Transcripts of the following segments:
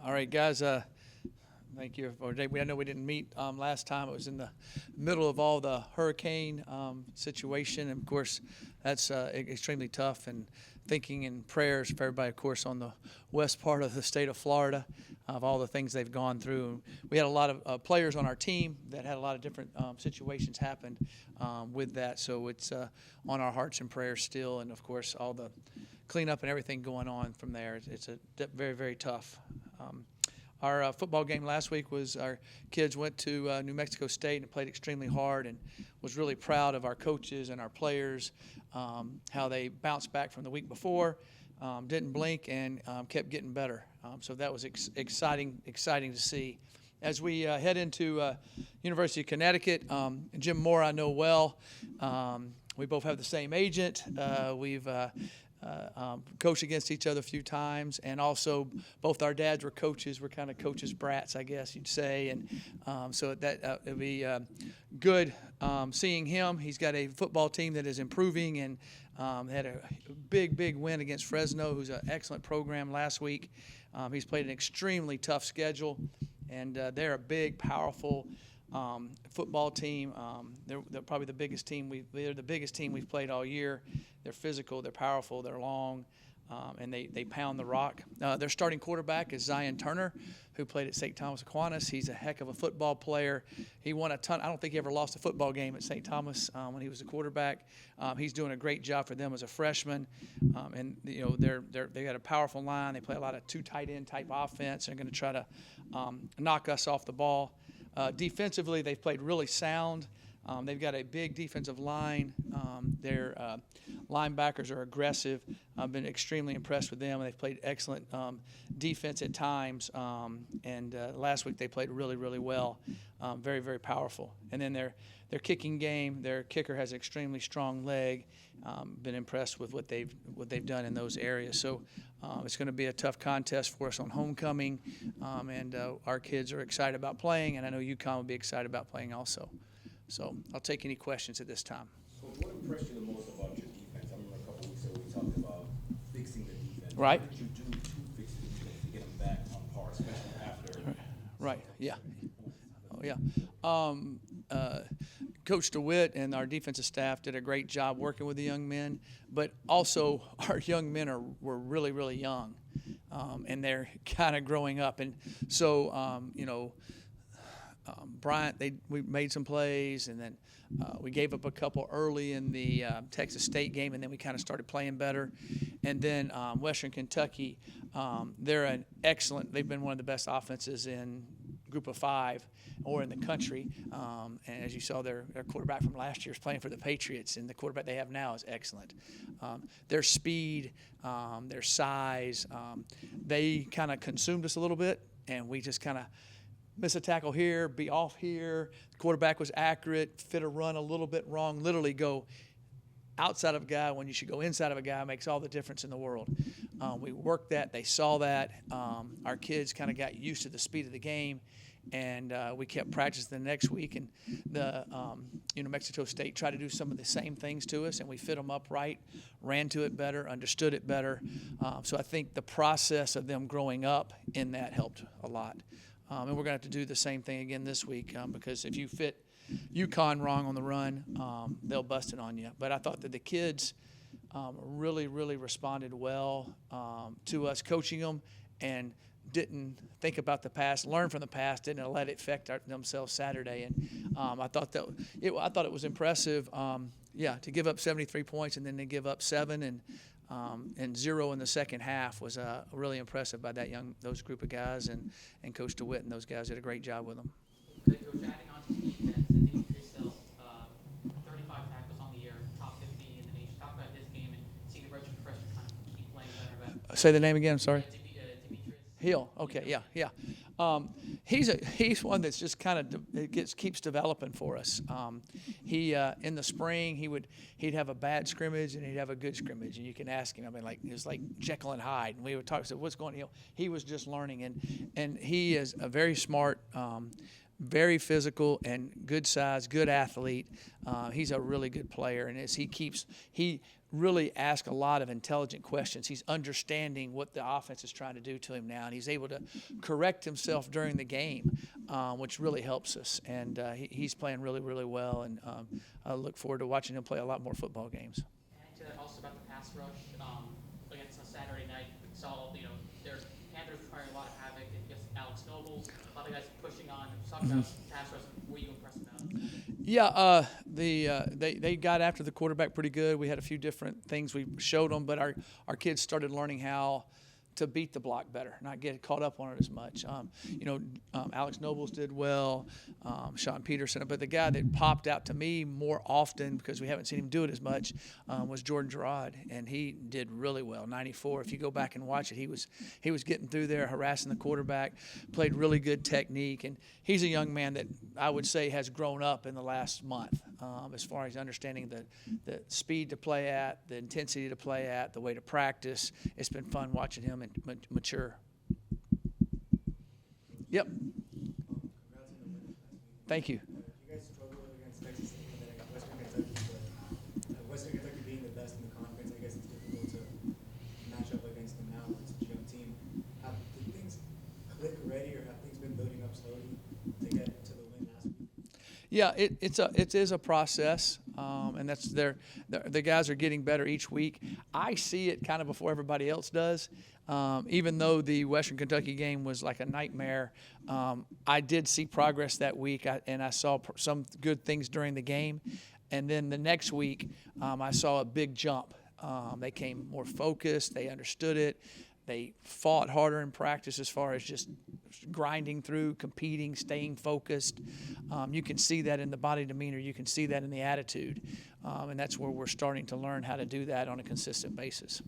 All right, guys. Thank you. I know we didn't meet last time. It was in the middle of all the hurricane situation, and of course, that's extremely tough. And thinking and prayers for everybody, of course, on the west part of the state of Florida, of all the things they've gone through. We had a lot of players on our team that had a lot of different situations happen with that. So it's on our hearts and prayers still, and of course, all the cleanup and everything going on from there. It's a very, very tough. Our football game last week was our kids went to New Mexico State and played extremely hard, and was really proud of our coaches and our players, how they bounced back from the week before, didn't blink, and kept getting better. So that was exciting to see. As we head into University of Connecticut, Jim Moore I know well. We both have the same agent. We've coached against each other a few times, and also both our dads were coaches. We're kind of coaches' brats, I guess you'd say, and so that it'll be good seeing him. He's got a football team that is improving, and had a big win against Fresno, who's an excellent program last week. He's played an extremely tough schedule, and they're a big, powerful football team. They're probably the biggest team they're the biggest team we've played all year. They're physical, they're powerful, they're long, and they pound the rock. Their starting quarterback is Zion Turner, who played at St. Thomas Aquinas. He's a heck of a football player. He won a ton. I don't think he ever lost a football game at St. Thomas when he was a quarterback. He's doing a great job for them as a freshman, and you know they got a powerful line. They play a lot of two tight end type offense. They're going to try to knock us off the ball. Defensively, they've played really sound. They've got a big defensive line. Their linebackers are aggressive. I've been extremely impressed with them. They've played excellent defense at times. And last week they played really well. Very, very powerful. And then their kicking game, their kicker has an extremely strong leg. Been impressed with what they've done in those areas. So it's going to be a tough contest for us on homecoming. And our kids are excited about playing, and I know UConn will be excited about playing also. So I'll take any questions at this time. So what impressed you the most about your defense? I remember a couple weeks ago we talked about fixing the defense. Right. What did you do to fix the defense to get them back on par, especially after? Right. Yeah. Oh yeah. Coach DeWitt and our defensive staff did a great job working with the young men, but also our young men were really young, and they're kind of growing up, and so Bryant, we made some plays, and then we gave up a couple early in the Texas State game, and then we kind of started playing better. And then Western Kentucky, they've been one of the best offenses in Group of 5 or in the country. And as you saw, their quarterback from last year is playing for the Patriots, and the quarterback they have now is excellent. Their speed, their size, they kind of consumed us a little bit, and we just kind of miss a tackle here, be off here. The quarterback was accurate, fit a run a little bit wrong, literally go outside of a guy when you should go inside of a guy. Makes all the difference in the world. We worked that. They saw that. Our kids kind of got used to the speed of the game, and we kept practicing the next week. And the New Mexico State tried to do some of the same things to us, and we fit them up right, ran to it better, understood it better. So I think the process of them growing up in that helped a lot. And we're going to have to do the same thing again this week because if you fit UConn wrong on the run, they'll bust it on you. But I thought that the kids really responded well to us coaching them and didn't think about the past, learn from the past, didn't let it affect themselves Saturday. And I thought it was impressive, to give up 73 points and then to give up 7 and 0 in the second half was really impressive by those group of guys, and Coach DeWitt and those guys did a great job with them. Coach, adding on to defense, Dimitri still 35 tackles on the year, top 50 in the nation. Talk about his game and seeing the redshirt freshman kind of keep playing better. Say the name again. I'm sorry. Dimitri Hill. Okay. Yeah. He's one that's just kind of keeps developing for us. He in the spring he'd have a bad scrimmage and he'd have a good scrimmage, and you can ask him. I mean, like it was like Jekyll and Hyde, and we would talk. So what's going on? He was just learning, and he is a very smart. Very physical and good size, good athlete. He's a really good player, and as he really ask a lot of intelligent questions. He's understanding what the offense is trying to do to him now, and he's able to correct himself during the game, which really helps us. And he's playing really, really well, and I look forward to watching him play a lot more football games. And also about the pass rush against a Saturday night, we saw their Panthers trying a lot of havoc against Alex Nobles, a lot of guys pushing on. Talk about pass rush. Were you impressed about it? Yeah, they got after the quarterback pretty good. We had a few different things we showed them, but our kids started learning how to beat the block better, not get caught up on it as much. Alex Nobles did well, Sean Peterson, but the guy that popped out to me more often, because we haven't seen him do it as much, was Jordan Gerard, and he did really well. 94. If you go back and watch it, he was getting through there, harassing the quarterback, played really good technique, and he's a young man that I would say has grown up in the last month as far as understanding the speed to play at, the intensity to play at, the way to practice. It's been fun watching him mature. Yep. Thank you. You guys struggled against Texas State and then Western Kentucky, but Western Kentucky being the best in the conference, I guess it's difficult to match up against them now with such a young team. Did things click already, or have things been building up slowly to get to the win last week? Yeah, it is a process, and that's the guys are getting better each week. I see it kind of before everybody else does. Even though the Western Kentucky game was like a nightmare, I did see progress that week, and I saw some good things during the game. And then the next week, I saw a big jump. They came more focused. They understood it. They fought harder in practice as far as just grinding through, competing, staying focused. You can see that in the body demeanor. You can see that in the attitude. And that's where we're starting to learn how to do that on a consistent basis.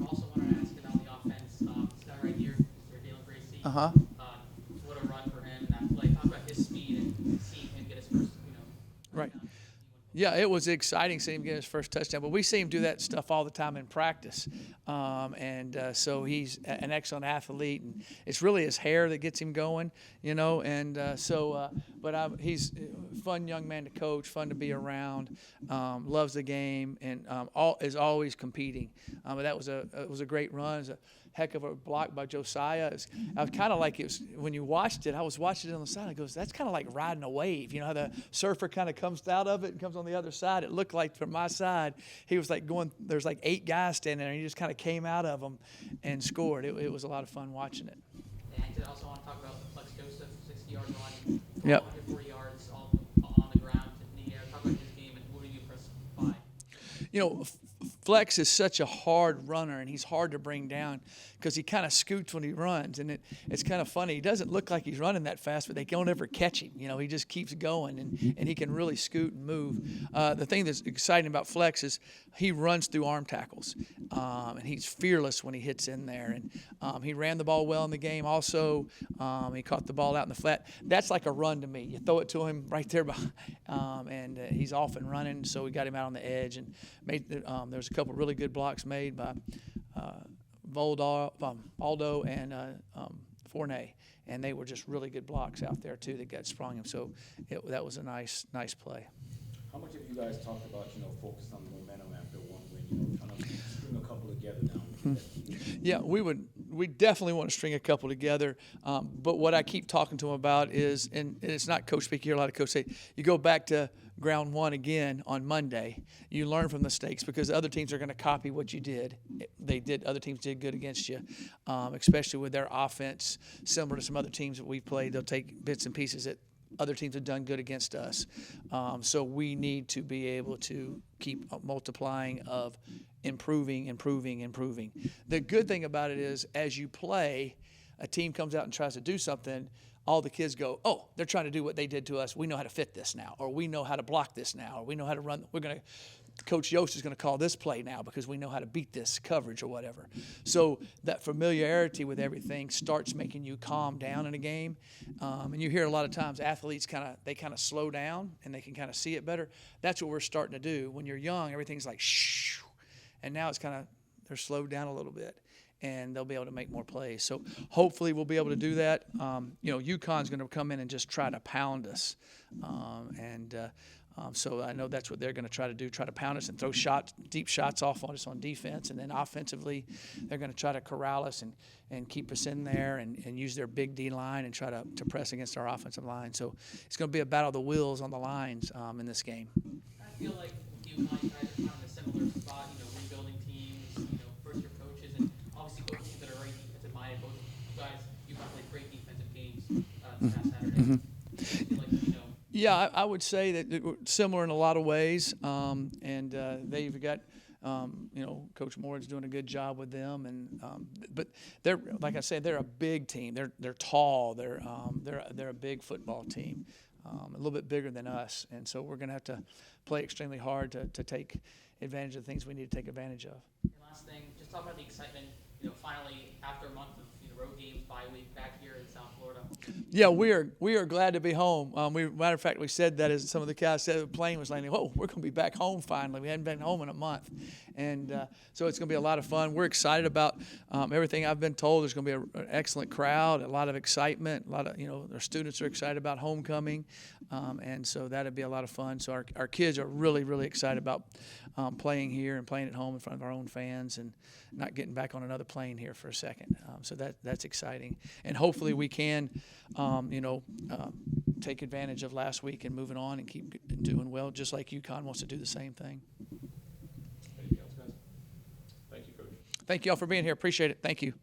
I also wanted to ask about the offense. This guy right here, Mr. Dalen Gracie. Uh-huh. What a run for him in that play. Talk about his speed and seeing him get his first, Right. touchdown. Yeah, it was exciting seeing him get his first touchdown, but we see him do that stuff all the time in practice. So he's an excellent athlete, and it's really his hair that gets him going, he's a fun young man to coach, fun to be around, loves the game, and is always competing. But it was a great run. It was a heck of a block by Josiah. I was kind of like, it was when you watched it, I was watching it on the side. I goes, that's kind of like riding a wave. You know how the surfer kind of comes out of it and comes on the other side? It looked like from my side, he was like going, there's like 8 guys standing there, and he just kind of came out of them and scored. It was a lot of fun watching it. And I also want to talk about Flex Joseph, 60-yard run, Yep. 140 yards on the ground in the air. Talk about his game and what are you impressed by? Flex is such a hard runner, and he's hard to bring down because he kind of scoots when he runs, and it's kind of funny. He doesn't look like he's running that fast, but they don't ever catch him. He just keeps going, and he can really scoot and move. The thing that's exciting about Flex is he runs through arm tackles, and he's fearless when he hits in there. And he ran the ball well in the game also. He caught the ball out in the flat. That's like a run to me. You throw it to him right there, and he's off and running, so we got him out on the edge and made there's a couple really good blocks made by Aldo and Fournay, and they were just really good blocks out there too that got sprung him. So that was a nice play. How much have you guys talked about, focused on the momentum after one win, trying to string a couple together now? Yeah, we definitely want to string a couple together. But what I keep talking to him about is, and it's not coach speak here, a lot of coaches say, you go back to ground one again on Monday. You learn from the mistakes because other teams are going to copy what you did. Other teams did good against you, especially with their offense, similar to some other teams that we've played. They'll take bits and pieces that other teams have done good against us. So we need to be able to keep multiplying of improving. The good thing about it is as you play, a team comes out and tries to do something, all the kids go, oh, they're trying to do what they did to us. We know how to fit this now, or we know how to block this now, or we know how to run. Coach Yost is going to call this play now because we know how to beat this coverage or whatever. So that familiarity with everything starts making you calm down in a game. And you hear a lot of times athletes kind of slow down and they can kind of see it better. That's what we're starting to do. When you're young, everything's like shh, and now it's they're slowed down a little bit, and they'll be able to make more plays. So hopefully we'll be able to do that. UConn's going to come in and just try to pound us. So I know that's what they're going to try to do, try to pound us and throw deep shots off on us on defense. And then offensively, they're going to try to corral us and keep us in there and use their big D line and try to press against our offensive line. So it's going to be a battle of the wheels on the lines in this game. I feel like you guys are kind of in a similar spot, rebuilding teams, first-year coaches, and obviously coaches that are very defensive-minded. Both you guys, you guys played great defensive games this past Saturday. I feel like, Yeah, I would say that we're similar in a lot of ways, and they've got, Coach Moore's doing a good job with them, and but they're, like I said, they're a big team. They're tall. They're a big football team, a little bit bigger than us, and so we're going to have to play extremely hard to take advantage of the things we need to take advantage of. And last thing, just talk about the excitement. Finally after a month of road games, bye week, back here in South Florida. Yeah, we are glad to be home. Matter of fact, we said that as some of the guys said, the plane was landing. Whoa, we're going to be back home finally. We hadn't been home in a month, and so it's going to be a lot of fun. We're excited about everything I've been told. There's going to be an excellent crowd, a lot of excitement. A lot of our students are excited about homecoming, and so that'll be a lot of fun. So our kids are really excited about playing here and playing at home in front of our own fans and not getting back on another plane here for a second. So that's exciting, and hopefully we can, take advantage of last week and moving on and keep doing well, just like UConn wants to do the same thing. Anything else, guys? Thank you, Coach. Thank you all for being here. Appreciate it. Thank you.